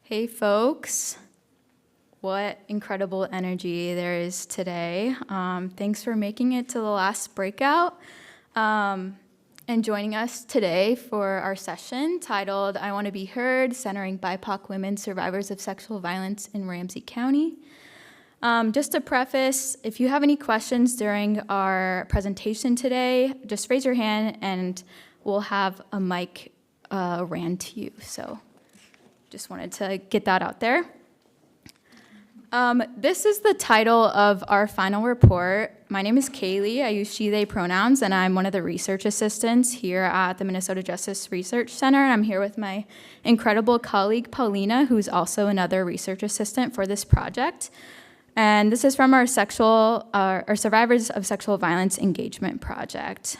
Hey folks, what incredible energy there is today. Thanks for making it to the last breakout and joining us today for our session titled I Want to Be Heard, Centering BIPOC Women Survivors of Sexual Violence in Ramsey County. Just to preface, if you have any questions during our presentation today, just raise your hand and we'll have a mic ran to you. So just wanted to get that out there. This is the title of our final report. My name is Kailee. I use she, they pronouns, and I'm one of the research assistants here at the Minnesota Justice Research Center. And I'm here with my incredible colleague, Paulina, who's also another research assistant for this project. And this is from our Survivors of Sexual Violence Engagement Project.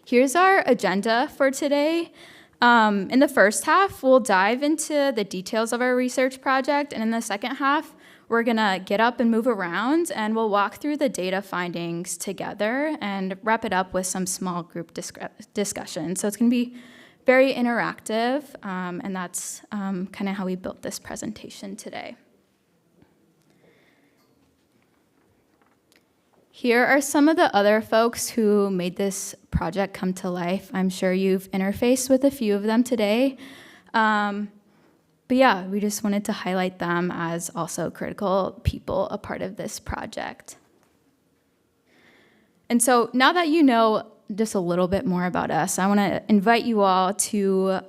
Here's our agenda for today. In the first half, we'll dive into the details of our research project, and in the second half, we're gonna get up and move around, and we'll walk through the data findings together and wrap it up with some small group discussion. So it's gonna be very interactive, and that's kind of how we built this presentation today. Here are some of the other folks who made this project come to life. I'm sure you've interfaced with a few of them today. But yeah, we just wanted to highlight them as also critical people a part of this project. And so now that you know just a little bit more about us, I want to invite you all to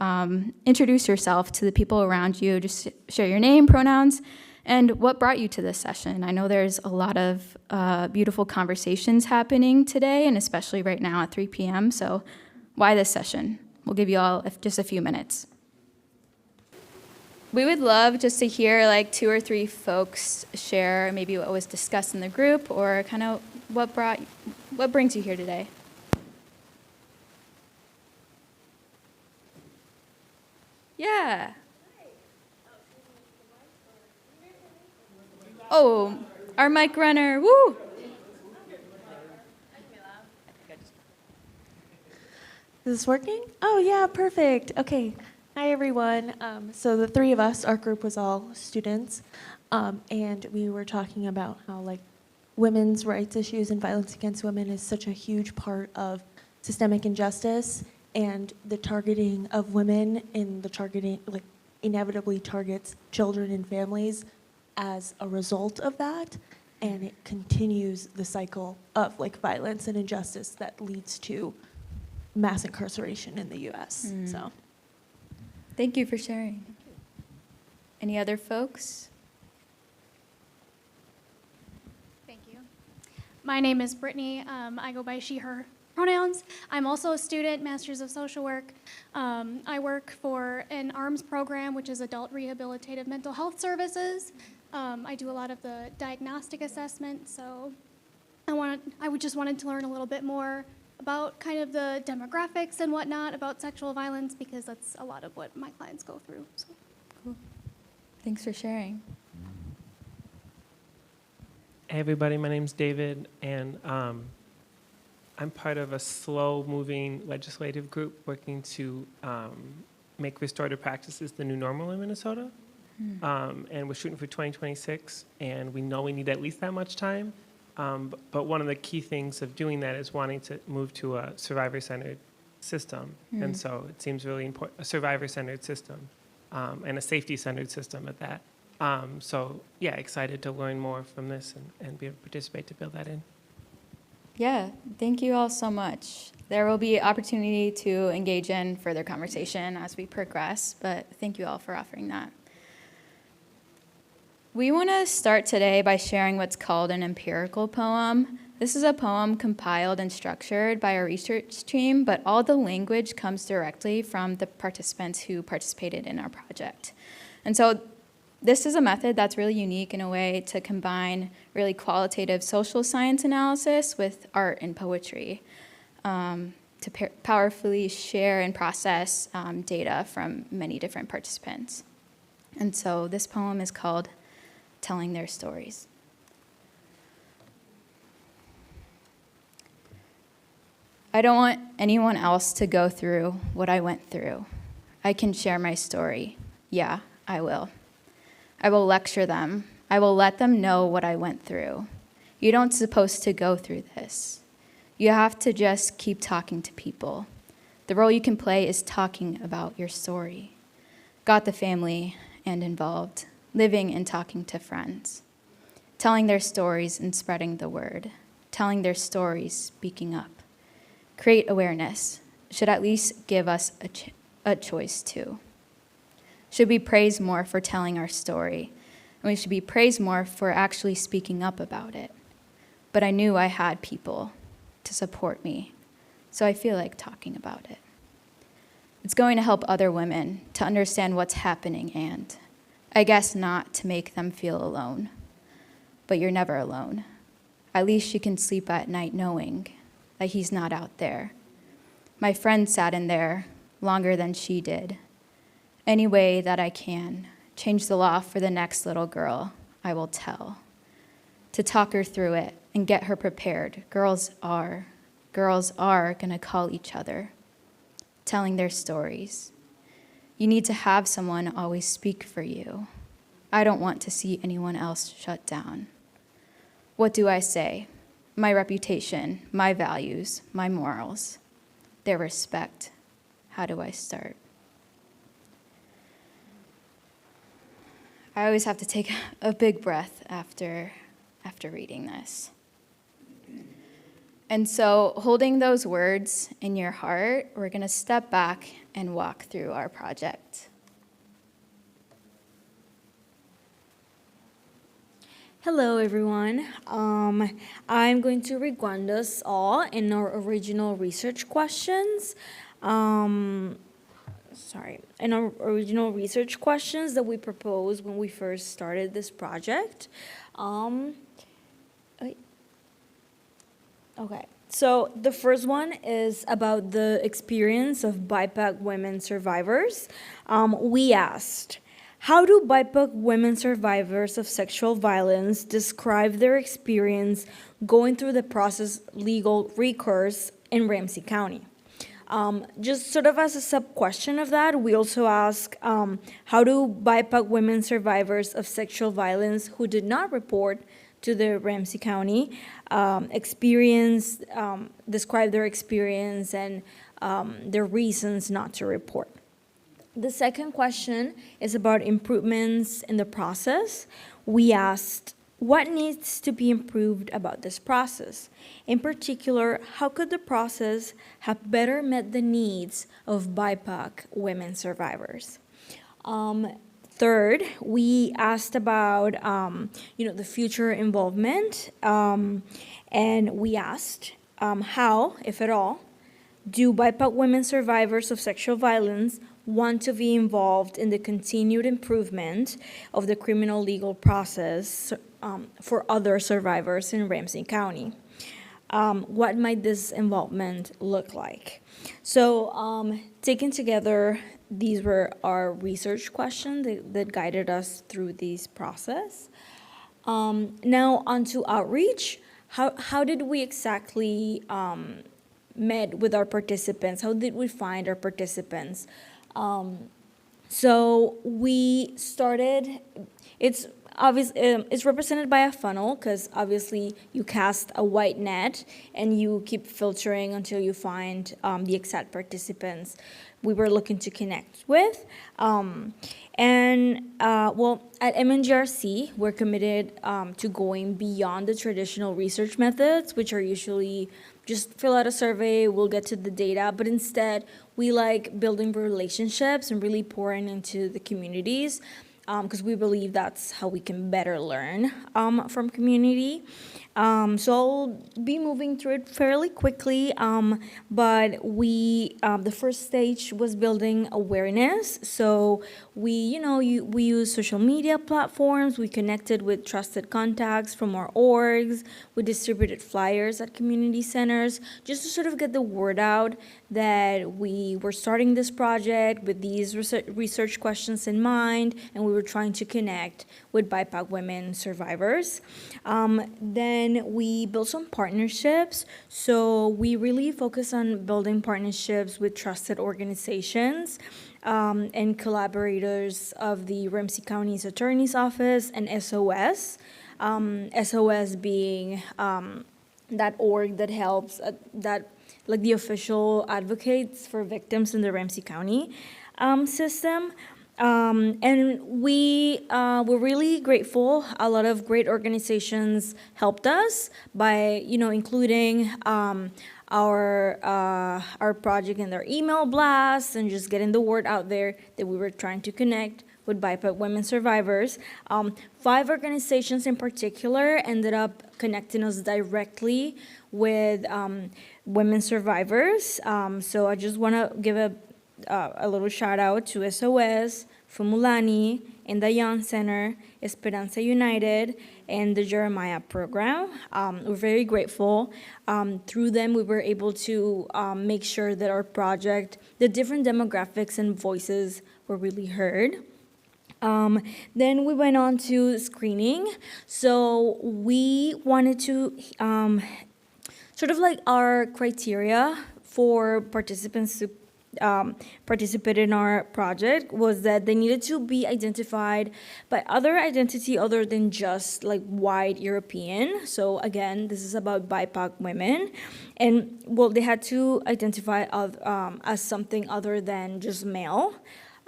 introduce yourself to the people around you. Just share your name, pronouns, and what brought you to this session. I know there's a lot of beautiful conversations happening today, and especially right now at 3 p.m. So why this session? We'll give you all just a few minutes. We would love just to hear like 2 or 3 folks share maybe what was discussed in the group or kind of what brings you here today. Yeah. Oh, our mic runner, woo! Is this working? Oh yeah, perfect. Okay, hi everyone. So the 3 of us, our group was all students, and we were talking about how like women's rights issues and violence against women is such a huge part of systemic injustice, and the targeting of women in the targeting like inevitably targets children and families as a result of that, and it continues the cycle of like violence and injustice that leads to mass incarceration in the U.S. So, thank you for sharing. Any other folks? Thank you. My name is Brittany. I go by she, her pronouns. I'm also a student, Master's of Social Work. I work for an ARMS program, which is Adult Rehabilitative Mental Health Services. I do a lot of the diagnostic assessment, so I just wanted to learn a little bit more about kind of the demographics and whatnot about sexual violence, because that's a lot of what my clients go through. So. Cool. Thanks for sharing. Hey everybody, my name's David, and I'm part of a slow-moving legislative group working to make restorative practices the new normal in Minnesota. And we're shooting for 2026, and we know we need at least that much time. But one of the key things of doing that is wanting to move to a survivor-centered system. And so it seems really important, a survivor-centered system and a safety-centered system at that. So yeah, excited to learn more from this and be able to participate to build that in. Yeah, thank you all so much. There will be opportunity to engage in further conversation as we progress, but thank you all for offering that. We want to start today by sharing what's called an empirical poem. This is a poem compiled and structured by our research team, but all the language comes directly from the participants who participated in our project. And so this is a method that's really unique in a way to combine really qualitative social science analysis with art and poetry to powerfully share and process data from many different participants. And so this poem is called Telling Their Stories. I don't want anyone else to go through what I went through. I can share my story. Yeah, I will. I will lecture them. I will let them know what I went through. You don't supposed to go through this. You have to just keep talking to people. The role you can play is talking about your story. Got the family and involved, living and talking to friends, telling their stories and spreading the word, telling their stories, speaking up. Create awareness, should at least give us a choice too. Should be praised more for telling our story, and we should be praised more for actually speaking up about it. But I knew I had people to support me, so I feel like talking about it. It's going to help other women to understand what's happening and, I guess, not to make them feel alone. But you're never alone. At least you can sleep at night knowing that he's not out there. My friend sat in there longer than she did. Any way that I can, change the law for the next little girl, I will tell. To talk her through it and get her prepared. Girls are gonna call each other, telling their stories. You need to have someone always speak for you. I don't want to see anyone else shut down. What do I say? My reputation, my values, my morals, their respect. How do I start? I always have to take a big breath after reading this. And so, holding those words in your heart, we're going to step back and walk through our project. Hello, everyone. I'm going to reground us all in our original research questions. In our original research questions that we proposed when we first started this project. Okay, so the first one is about the experience of BIPOC women survivors. We asked, how do BIPOC women survivors of sexual violence describe their experience going through the process legal recourse in Ramsey County? Just sort of as a sub-question of that, we also ask, how do BIPOC women survivors of sexual violence who did not report to the Ramsey County describe their experience and their reasons not to report? The second question is about improvements in the process. We asked, what needs to be improved about this process? In particular, how could the process have better met the needs of BIPOC women survivors? Third, we asked about the future involvement, and we asked how, if at all, do BIPOC women survivors of sexual violence want to be involved in the continued improvement of the criminal legal process for other survivors in Ramsey County? What might this involvement look like? So, taken together, these were our research questions that guided us through this process. Now, onto outreach. How did we exactly met with our participants? How did we find our participants? So we started, it's represented by a funnel because obviously you cast a wide net and you keep filtering until you find the exact participants we were looking to connect with. At MNJRC, we're committed to going beyond the traditional research methods, which are usually just fill out a survey, we'll get to the data, but instead we like building relationships and really pouring into the communities because we believe that's how we can better learn from community. So I'll be moving through it fairly quickly, but the first stage was building awareness. So we use social media platforms, we connected with trusted contacts from our orgs, we distributed flyers at community centers, just to sort of get the word out that we were starting this project with these research questions in mind, and we were trying to connect with BIPOC women survivors. Then we built some partnerships. So we really focus on building partnerships with trusted organizations. and collaborators of the Ramsey County's Attorney's Office and SOS. SOS being that org that helps, like the official advocates for victims in the Ramsey County system. And we were really grateful. A lot of great organizations helped us by, including our project in their email blasts and just getting the word out there that we were trying to connect with BIPOC women survivors. 5 organizations in particular ended up connecting us directly with women survivors. So I just want to give a little shout out to SOS, Fumulani, and the Young Center, Esperanza United, and the Jeremiah program. We're very grateful. Through them, we were able to make sure that our project, the different demographics and voices were really heard. Then we went on to screening. So we wanted to, sort of like our criteria for participants to participate in our project was that they needed to be identified by other identity other than just like white European. So again, this is about BIPOC women. And well, they had to identify as something other than just male.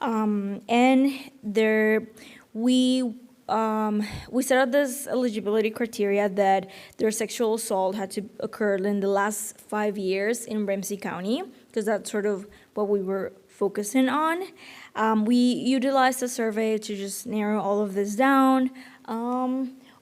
And we set out this eligibility criteria that their sexual assault had to occur in the last 5 years in Ramsey County, because that's sort of what we were focusing on. We utilized a survey to just narrow all of this down.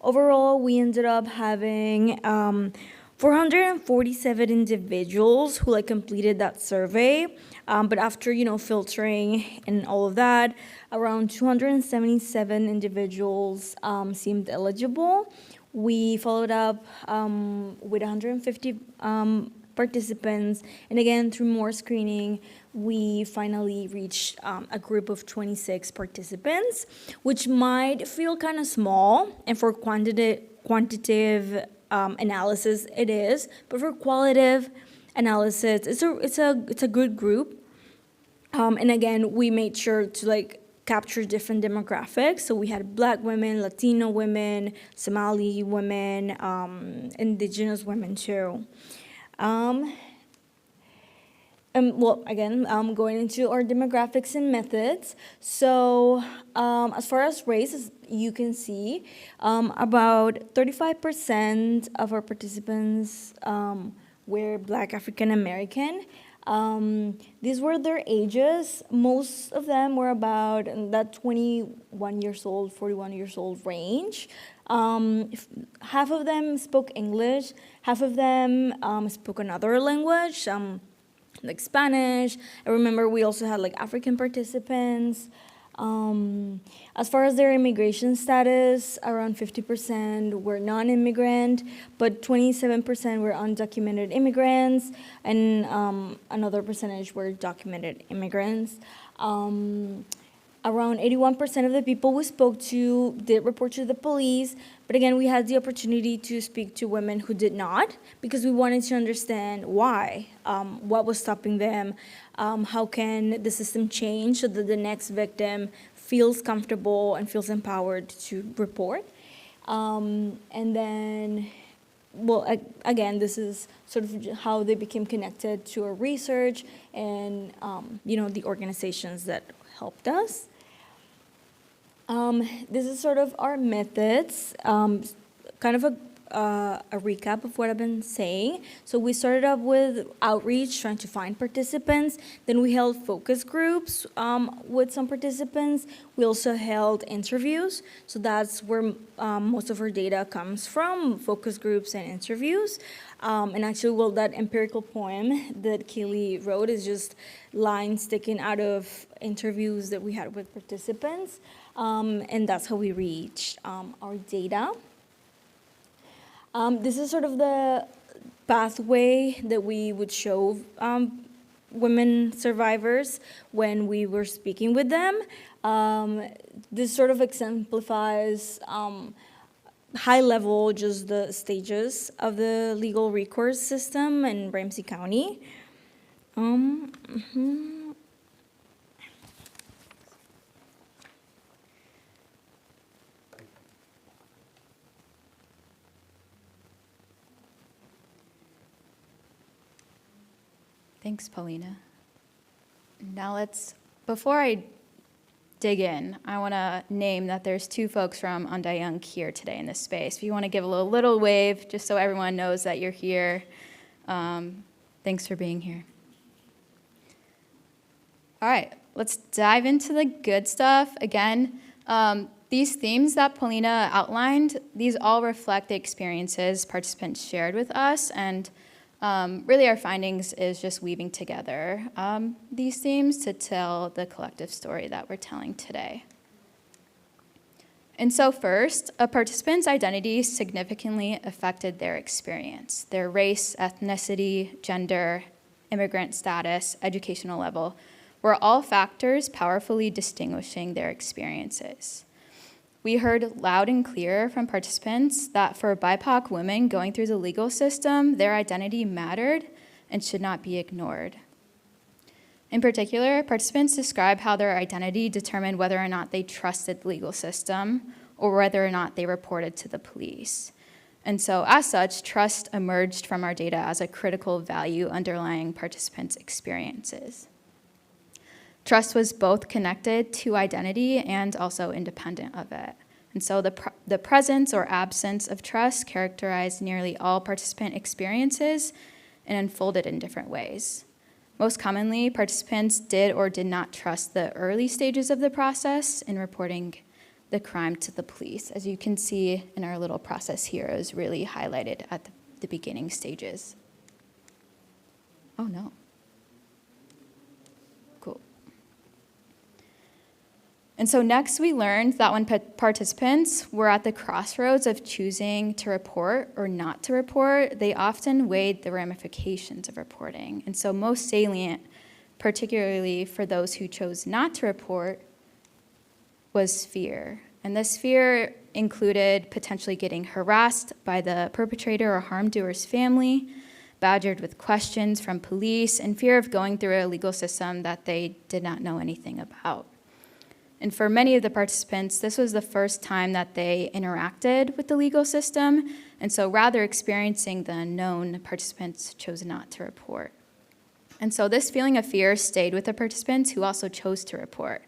Overall, we ended up having 447 individuals who completed that survey. But after, filtering and all of that, around 277 individuals seemed eligible. We followed up with 150 participants. And again, through more screening, we finally reached a group of 26 participants, which might feel kind of small. And for quantitative analysis, it is. But for qualitative analysis, it's a good group. And again, we made sure to capture different demographics. So we had Black women, Latino women, Somali women, indigenous women too. Going into our demographics and methods. So as far as race, as you can see, about 35% of our participants were Black African American. These were their ages. Most of them were about that 21 years old, 41 years old range. Half of them spoke English, half of them spoke another language, like Spanish. I remember we also had African participants. As far as their immigration status, around 50% were non-immigrant, but 27% were undocumented immigrants, and another percentage were documented immigrants. Around 81% of the people we spoke to did report to the police, but again, we had the opportunity to speak to women who did not, because we wanted to understand why, what was stopping them, how can the system change so that the next victim feels comfortable and feels empowered to report. And then, again, this is sort of how they became connected to our research and, the organizations that helped us. This is sort of our methods, kind of a recap of what I've been saying. So we started up with outreach, trying to find participants. Then we held focus groups with some participants. We also held interviews. So that's where most of our data comes from, focus groups and interviews. And actually, that empirical poem that Kailee wrote is just lines taken out of interviews that we had with participants. And that's how we reached our data. This is sort of the pathway that we would show women survivors when we were speaking with them. This sort of exemplifies high level, just the stages of the legal recourse system in Ramsey County. Thanks, Paulina. Now before I dig in, I want to name that there's two folks from Undayung here today in this space. If you want to give a little wave, just so everyone knows that you're here. Thanks for being here. All right, let's dive into the good stuff. Again, these themes that Paulina outlined, these all reflect the experiences participants shared with us, and really our findings is just weaving together these themes to tell the collective story that we're telling today. And so first, a participant's identity significantly affected their experience. Their race, ethnicity, gender, immigrant status, educational level were all factors powerfully distinguishing their experiences. We heard loud and clear from participants that for BIPOC women going through the legal system, their identity mattered and should not be ignored. In particular, participants described how their identity determined whether or not they trusted the legal system or whether or not they reported to the police. And so, as such, trust emerged from our data as a critical value underlying participants' experiences. Trust was both connected to identity and also independent of it. And so the presence or absence of trust characterized nearly all participant experiences and unfolded in different ways. Most commonly, participants did or did not trust the early stages of the process in reporting the crime to the police. As you can see in our little process here, it was really highlighted at the beginning stages. Oh no. Cool. And so next we learned that when participants were at the crossroads of choosing to report or not to report, they often weighed the ramifications of reporting. And so most salient, particularly for those who chose not to report, was fear. And this fear included potentially getting harassed by the perpetrator or harm doer's family, badgered with questions from police, and fear of going through a legal system that they did not know anything about. And for many of the participants, this was the first time that they interacted with the legal system, and so rather experiencing the unknown, participants chose not to report. And so this feeling of fear stayed with the participants who also chose to report,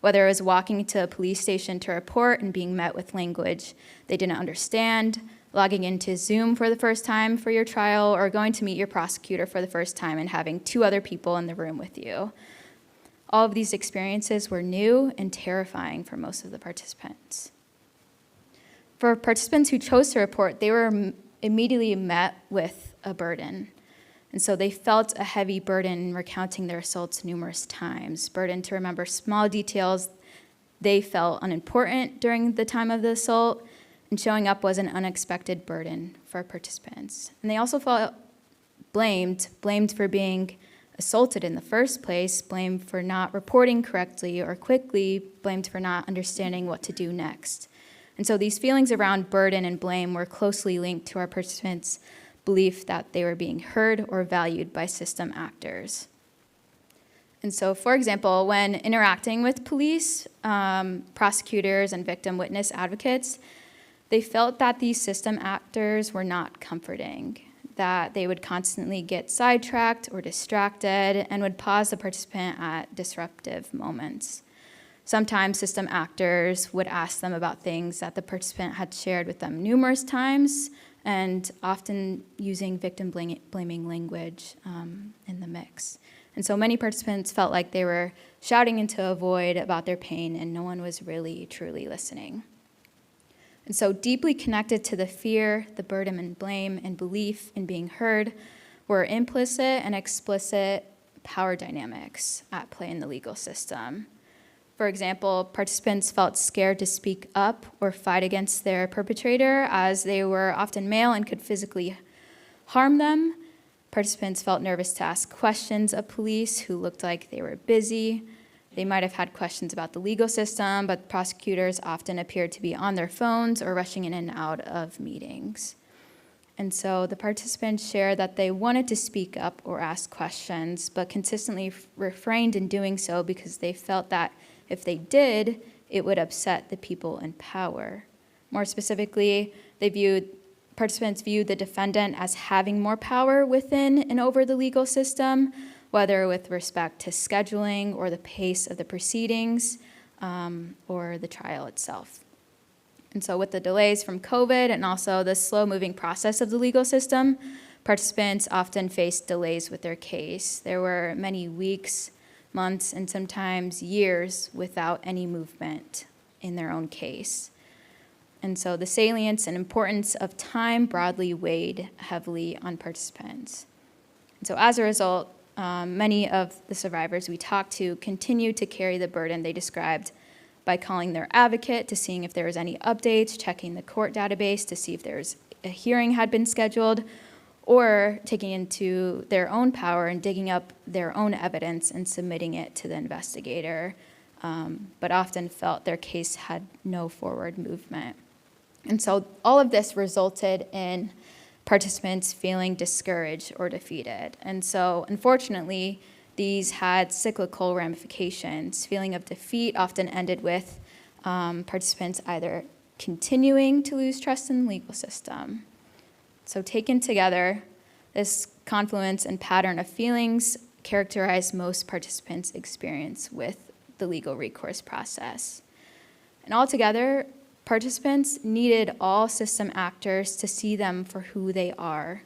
whether it was walking to a police station to report and being met with language they didn't understand, logging into Zoom for the first time for your trial, or going to meet your prosecutor for the first time and having two other people in the room with you. All of these experiences were new and terrifying for most of the participants. For participants who chose to report, they were immediately met with a burden. And so they felt a heavy burden recounting their assaults numerous times, burden to remember small details they felt unimportant during the time of the assault, and showing up was an unexpected burden for participants. And they also felt blamed for being assaulted in the first place, blamed for not reporting correctly or quickly, blamed for not understanding what to do next. And so these feelings around burden and blame were closely linked to our participants' belief that they were being heard or valued by system actors. And so, for example, when interacting with police, prosecutors, and victim witness advocates, they felt that these system actors were not comforting, that they would constantly get sidetracked or distracted and would pause the participant at disruptive moments. Sometimes system actors would ask them about things that the participant had shared with them numerous times, and often using victim blaming language in the mix. And so many participants felt like they were shouting into a void about their pain, and no one was really, truly listening. And so deeply connected to the fear, the burden and blame, and belief in being heard were implicit and explicit power dynamics at play in the legal system. For example, participants felt scared to speak up or fight against their perpetrator as they were often male and could physically harm them. Participants felt nervous to ask questions of police who looked like they were busy. They might have had questions about the legal system, but prosecutors often appeared to be on their phones or rushing in and out of meetings. And so the participants shared that they wanted to speak up or ask questions, but consistently refrained in doing so because they felt that if they did, it would upset the people in power. More specifically, participants viewed the defendant as having more power within and over the legal system, whether with respect to scheduling or the pace of the proceedings or the trial itself. And so with the delays from COVID and also the slow-moving process of the legal system, participants often faced delays with their case. There were many weeks, months, and sometimes years without any movement in their own case. And so the salience and importance of time broadly weighed heavily on participants. And so as a result, many of the survivors we talked to continued to carry the burden they described by calling their advocate to seeing if there was any updates, checking the court database to see if there's a hearing had been scheduled, or taking into their own power and digging up their own evidence and submitting it to the investigator, but often felt their case had no forward movement. And so all of this resulted in participants feeling discouraged or defeated. And so unfortunately, these had cyclical ramifications. Feeling of defeat often ended with participants either continuing to lose trust in the legal system. So taken together, this confluence and pattern of feelings characterized most participants' experience with the legal recourse process. And altogether, participants needed all system actors to see them for who they are,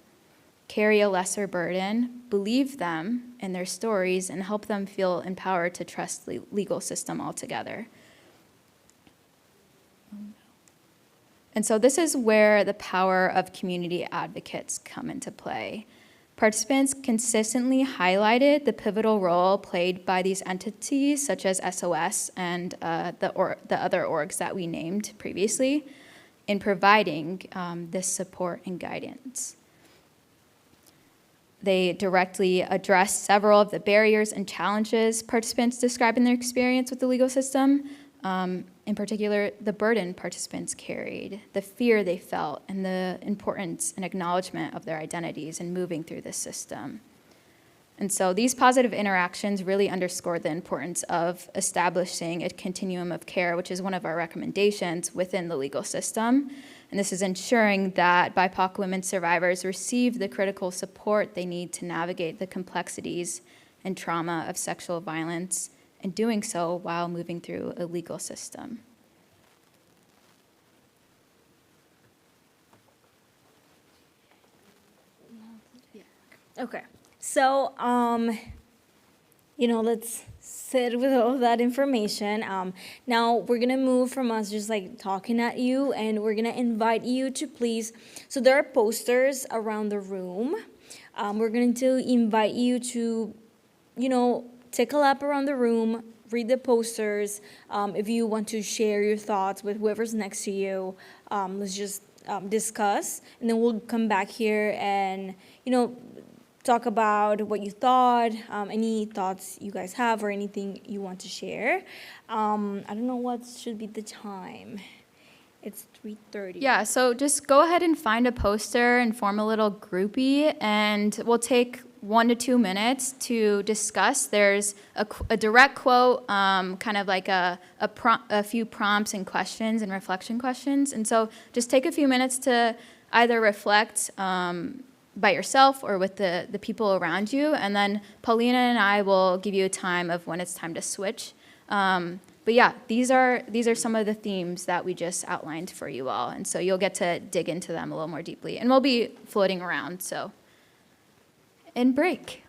carry a lesser burden, believe them in their stories, and help them feel empowered to trust the legal system altogether. And so this is where the power of community advocates come into play. Participants consistently highlighted the pivotal role played by these entities, such as SOS and the other orgs that we named previously, in providing this support and guidance. They directly addressed several of the barriers and challenges participants described in their experience with the legal system. In particular, the burden participants carried, the fear they felt, and the importance and acknowledgement of their identities in moving through this system. And so these positive interactions really underscored the importance of establishing a continuum of care, which is one of our recommendations within the legal system. And this is ensuring that BIPOC women survivors receive the critical support they need to navigate the complexities and trauma of sexual violence, and doing so while moving through a legal system. Okay, so, let's sit with all of that information. Now we're gonna move from us just like talking at you, and we're gonna invite you to please, so there are posters around the room. We're going to invite you to, take a lap around the room, read the posters. If you want to share your thoughts with whoever's next to you, let's just discuss, and then we'll come back here and, talk about what you thought, any thoughts you guys have or anything you want to share. I don't know what should be the time. It's 3:30. Yeah, so just go ahead and find a poster and form a little groupie, and we'll take 1 to 2 minutes to discuss. There's a direct quote, kind of like a few prompts and questions and reflection questions. And so just take a few minutes to either reflect by yourself or with the people around you, and then Paulina and I will give you a time of when it's time to switch. But yeah, these are some of the themes that we just outlined for you all, and so you'll get to dig into them a little more deeply, and we'll be floating around, so. And break.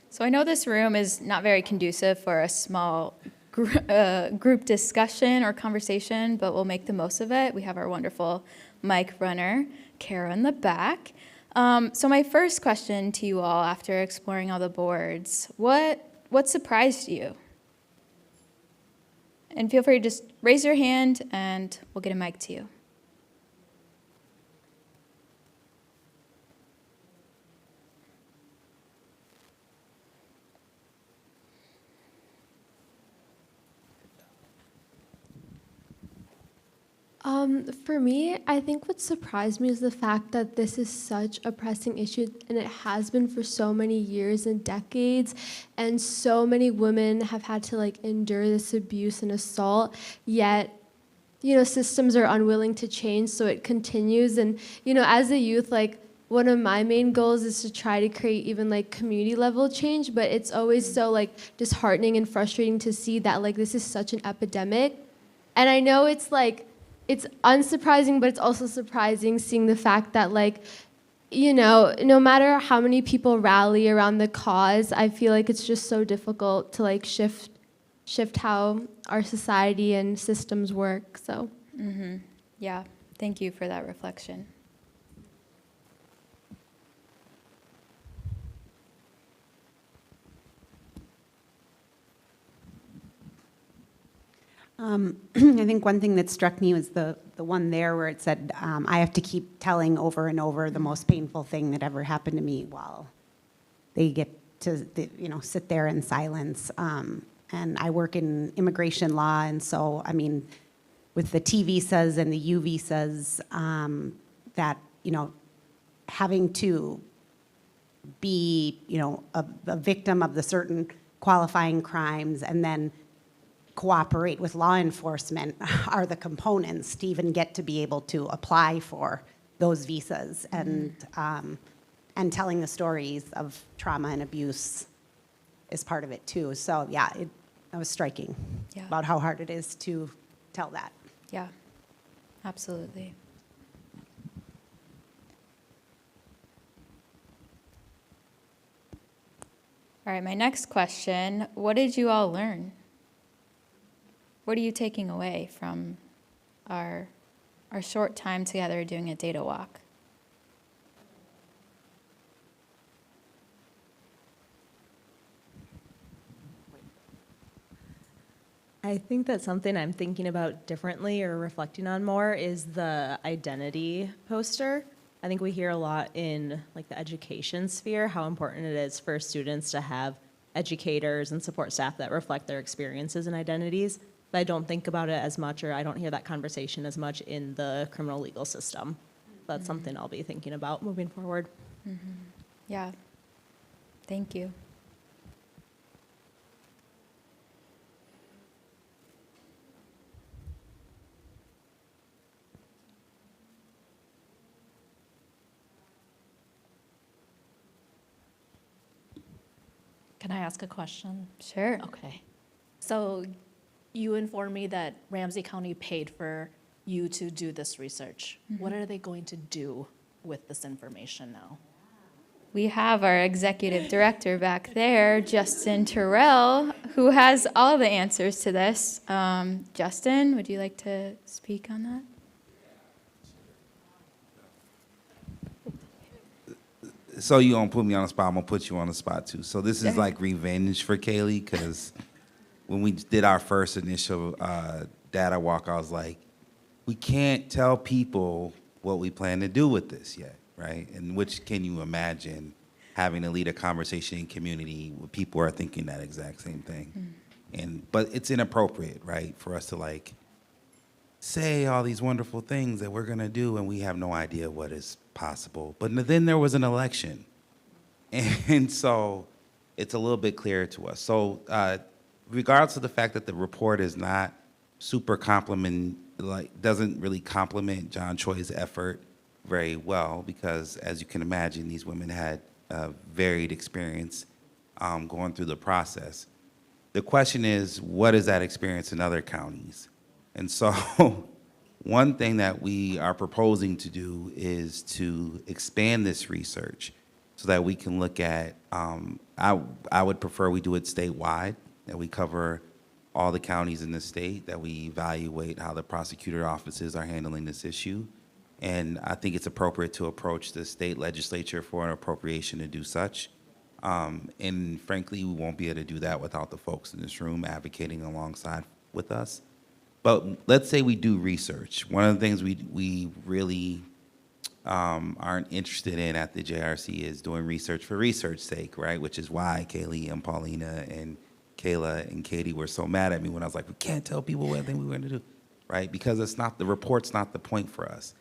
So I know this room is not very conducive for a small group discussion or conversation, but we'll make the most of it. We have our wonderful mic runner, Kara, in the back. So my first question to you all, after exploring all the boards, what surprised you? And feel free to just raise your hand, and we'll get a mic to you. For me, I think what surprised me is the fact that this is such a pressing issue, and it has been for so many years and decades, and so many women have had to endure this abuse and assault, yet systems are unwilling to change, so it continues. And as a youth, one of my main goals is to try to create even like community level change, but it's always so like disheartening and frustrating to see that like this is such an epidemic. And I know it's like, it's unsurprising, but it's also surprising seeing the fact that like, you know, no matter how many people rally around the cause, I feel like it's just so difficult to like shift how our society and systems work, so. Yeah, thank you for that reflection. I think one thing that struck me was the one there where it said, I have to keep telling over and over the most painful thing that ever happened to me while they get to, sit there in silence. And I work in immigration law, and so, I mean, with the T visas and the U visas, that, having to be, a victim of the certain qualifying crimes and then cooperate with law enforcement are the components to even get to be able to apply for those visas. And telling the stories of trauma and abuse is part of it too. So yeah, that was striking about how hard it is to tell that. Yeah, absolutely. All right, my next question, what did you all learn? What are you taking away from our short time together doing a data walk? I think that something I'm thinking about differently or reflecting on more is the identity poster. I think we hear a lot in like the education sphere how important it is for students to have educators and support staff that reflect their experiences and identities. But I don't think about it as much, or I don't hear that conversation as much in the criminal legal system. That's something I'll be thinking about moving forward. Yeah, thank you. Can I ask a question? Sure. Okay. So you informed me that Ramsey County paid for you to do this research. What are they going to do with this information now? We have our executive director back there, Justin Terrell, who has all the answers to this. Justin, would you like to speak on that? So you don't put me on the spot, I'm gonna put you on the spot too. So this is like revenge for Kailee, because when we did our first initial data walk, I was like, we can't tell people what we plan to do with this yet, right? And which can you imagine having to lead a conversation in community where people are thinking that exact same thing? But it's inappropriate, right, for us to like say all these wonderful things that we're gonna do and we have no idea what is possible. But then there was an election. And so it's a little bit clearer to us. So regardless of the fact that the report is not super doesn't really complement John Choi's effort very well, because as you can imagine, these women had varied experience going through the process. The question is, what is that experience in other counties? And so one thing that we are proposing to do is to expand this research so that we can look at, I would prefer we do it statewide, that we cover all the counties in the state, that we evaluate how the prosecutor offices are handling this issue. And I think it's appropriate to approach the state legislature for an appropriation to do such. And frankly, we won't be able to do that without the folks in this room advocating alongside with us. But let's say we do research. One of the things we really aren't interested in at the JRC is doing research for research's sake, right? Which is why Kailee and Paulina and Kayla and Katie were so mad at me when I was like, we can't tell people what I think we're going to do, right? Because the report's not the point for us.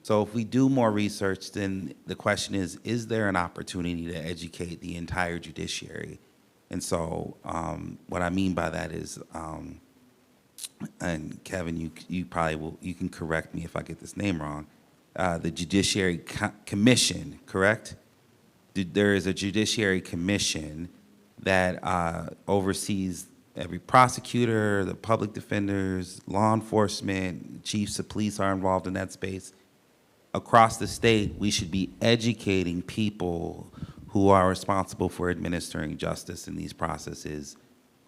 So if we do more research, then the question is there an opportunity to educate the entire judiciary? And so what I mean by that is, and Kevin, you probably will, you can correct me if I get this name wrong, the Judiciary Commission, correct? There is a Judiciary Commission that oversees every prosecutor, the public defenders, law enforcement, chiefs of police are involved in that space. Across the state, we should be educating people who are responsible for administering justice in these processes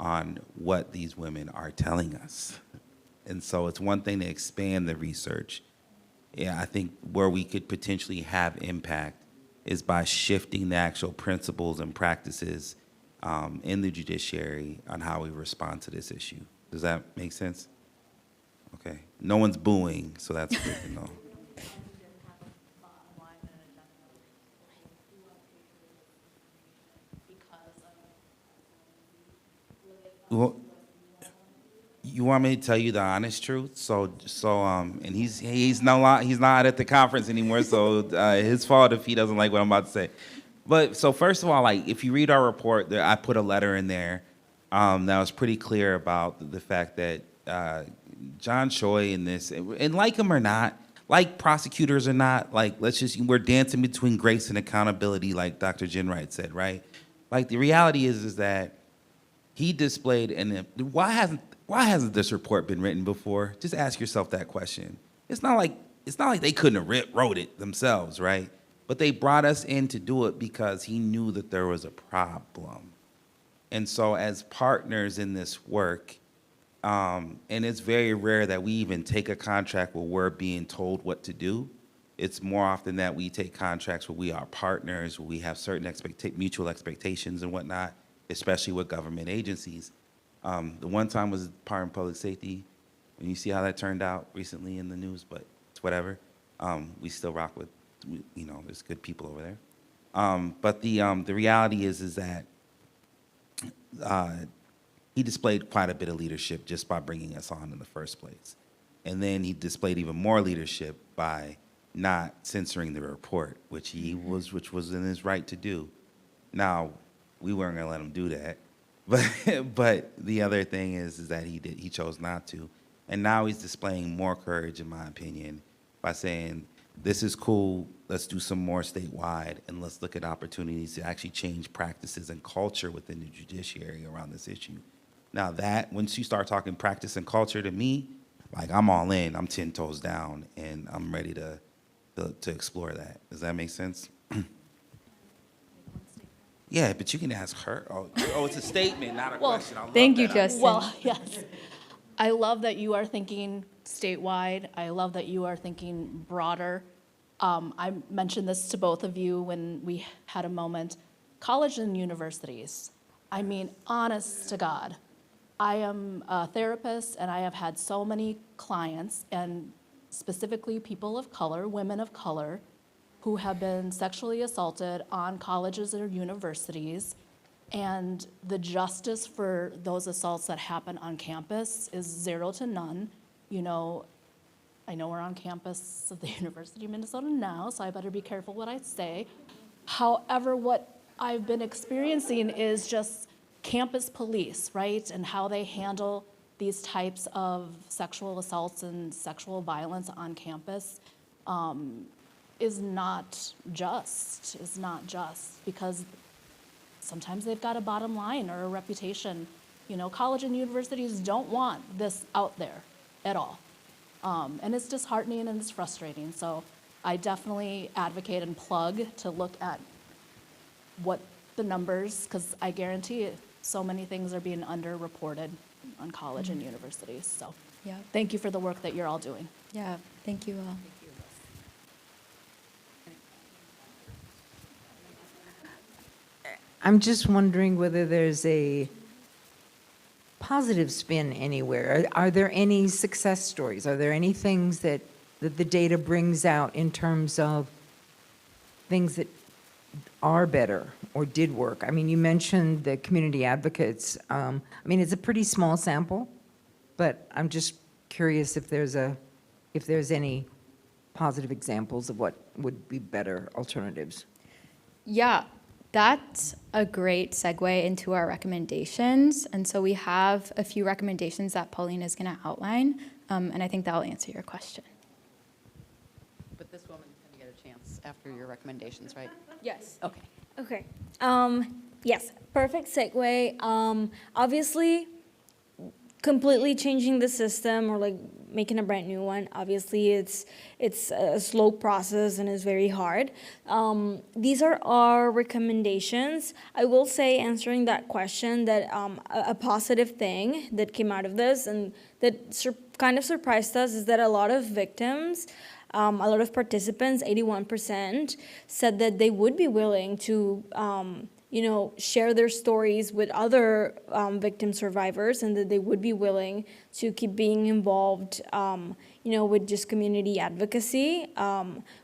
on what these women are telling us. And so it's one thing to expand the research. Yeah, I think where we could potentially have impact is by shifting the actual principles and practices in the judiciary on how we respond to this issue. Does that make sense? Okay. No one's booing, so that's good to know. Well, you want me to tell you the honest truth? And he's not at the conference anymore, so his fault if he doesn't like what I'm about to say. But so first of all, like if you read our report, I put a letter in there that was pretty clear about the fact that John Choi in this, and like him or not, like prosecutors or not, like we're dancing between grace and accountability, like Dr. Jenwright said, right? Like the reality is that he displayed, and why hasn't this report been written before? Just ask yourself that question. It's not like they couldn't have wrote it themselves, right? But they brought us in to do it because he knew that there was a problem. And so as partners in this work, and it's very rare that we even take a contract where we're being told what to do. It's more often that we take contracts where we are partners, where we have certain mutual expectations and whatnot, especially with government agencies. The one time was Department of Public Safety, and you see how that turned out recently in the news, but it's whatever. We still rock with, there's good people over there. But the reality is that he displayed quite a bit of leadership just by bringing us on in the first place. And then he displayed even more leadership by not censoring the report, which was in his right to do. Now, we weren't gonna let him do that. But the other thing is that he chose not to. And now he's displaying more courage, in my opinion, by saying, this is cool, let's do some more statewide, and let's look at opportunities to actually change practices and culture within the judiciary around this issue. Now that, once you start talking practice and culture to me, like I'm all in, I'm 10 toes down, and I'm ready to explore that. Does that make sense? Yeah, but you can ask her. Oh, it's a statement, not a question. I love Thank you, that. Justin. Well, yes. I love that you are thinking statewide. I love that you are thinking broader. I mentioned this to both of you when we had a moment. College and universities. I mean, honest to God, I am a therapist and I have had so many clients, and specifically people of color, women of color, who have been sexually assaulted on colleges or universities, and the justice for those assaults that happen on campus is 0 to none. I know we're on campus of the University of Minnesota now, so I better be careful what I say. However, what I've been experiencing is just campus police, right, and how they handle these types of sexual assaults and sexual violence on campus. Is not just, because sometimes they've got a bottom line or a reputation. College and universities don't want this out there at all. And it's disheartening and it's frustrating. So I definitely advocate and plug to look at what the numbers, because I guarantee so many things are being underreported on college and universities. So Yeah. thank you for the work that you're all doing. Yeah, thank you all. I'm just wondering whether there's a positive spin anywhere. Are there any success stories? Are there any things that the data brings out in terms of things that are better or did work? I mean, you mentioned the community advocates. It's a pretty small sample, but I'm just curious if there's any positive examples of what would be better alternatives. Yeah, that's a great segue into our recommendations. And so we have a few recommendations that Paulina is going to outline, and I think that will answer your question. But this woman chance after your recommendations, right? Yes. Okay. Okay. Yes, perfect segue. Obviously, completely changing the system or like making a brand new one, obviously it's a slow process and it's very hard. These are our recommendations. I will say, answering that question, that a positive thing that came out of this and that kind of surprised us is that a lot of victims, a lot of participants, 81%, said that they would be willing to share their stories with other victim survivors, and that they would be willing to keep being involved, with just community advocacy,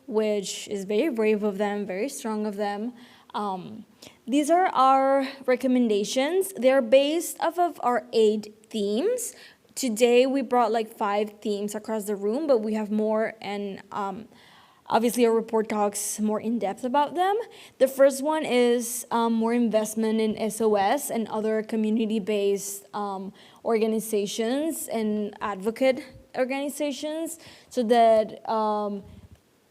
which is very brave of them, very strong of them. These are our recommendations. They're based off of our 8 themes. Today, we brought like 5 themes across the room, but we have more, and obviously, our report talks more in depth about them. The first one is more investment in SOS and other community-based organizations and advocate organizations, so that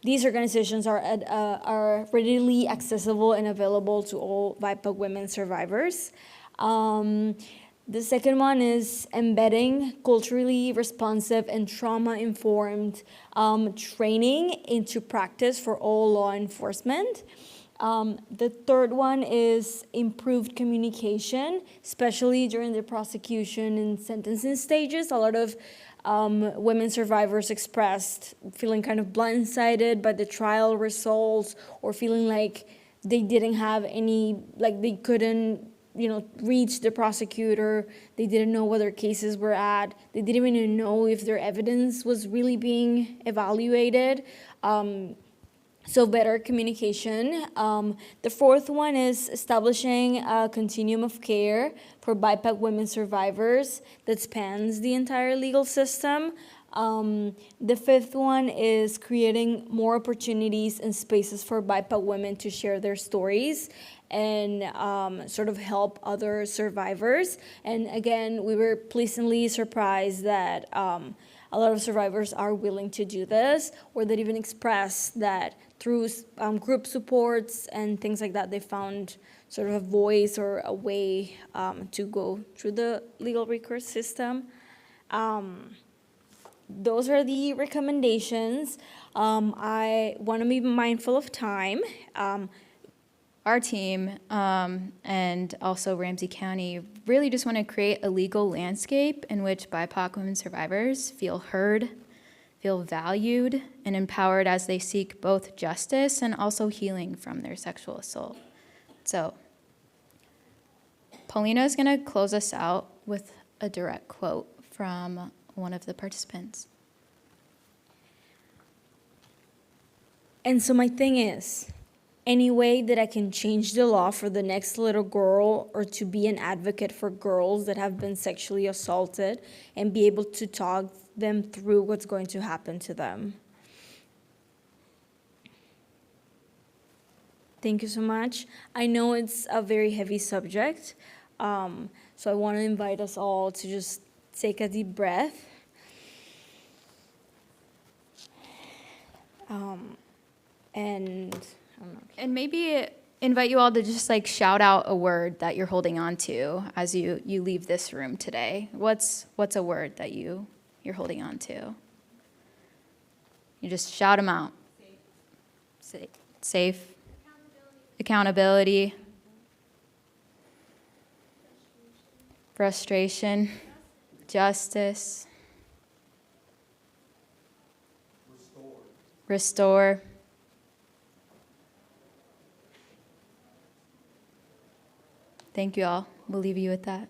these organizations are readily accessible and available to all BIPOC women survivors. The second one is embedding culturally responsive and trauma-informed training into practice for all law enforcement. The third one is improved communication, especially during the prosecution and sentencing stages. A lot of women survivors expressed feeling kind of blindsided by the trial results, or feeling like they didn't have any, like they couldn't reach the prosecutor. They didn't know where their cases were at. They didn't even know if their evidence was really being evaluated. So better communication. The fourth one is establishing a continuum of care for BIPOC women survivors that spans the entire legal system. The fifth one is creating more opportunities and spaces for BIPOC women to share their stories and sort of help other survivors. And again, we were pleasantly surprised that a lot of survivors are willing to do this, or that even express that through group supports and things like that, they found sort of a voice or a way to go through the legal recourse system. Those are the recommendations. I want to be mindful of time. Our team and also Ramsey County really just want to create a legal landscape in which BIPOC women survivors feel heard, feel valued, and empowered as they seek both justice and also healing from their sexual assault. So, Paulina is going to close us out with a direct quote from one of the participants. And so my thing is, any way that I can change the law for the next little girl, or to be an advocate for girls that have been sexually assaulted and be able to talk them through what's going to happen to them. Thank you so much. I know it's a very heavy subject, so I want to invite us all to just take a deep breath. And maybe invite you all to just like shout out a word that you're holding on to as you leave this room today. What's a word that you're holding on to? You just shout them out. Safe. Accountability. Frustration. Justice. Restore. Thank you all. We'll leave you with that.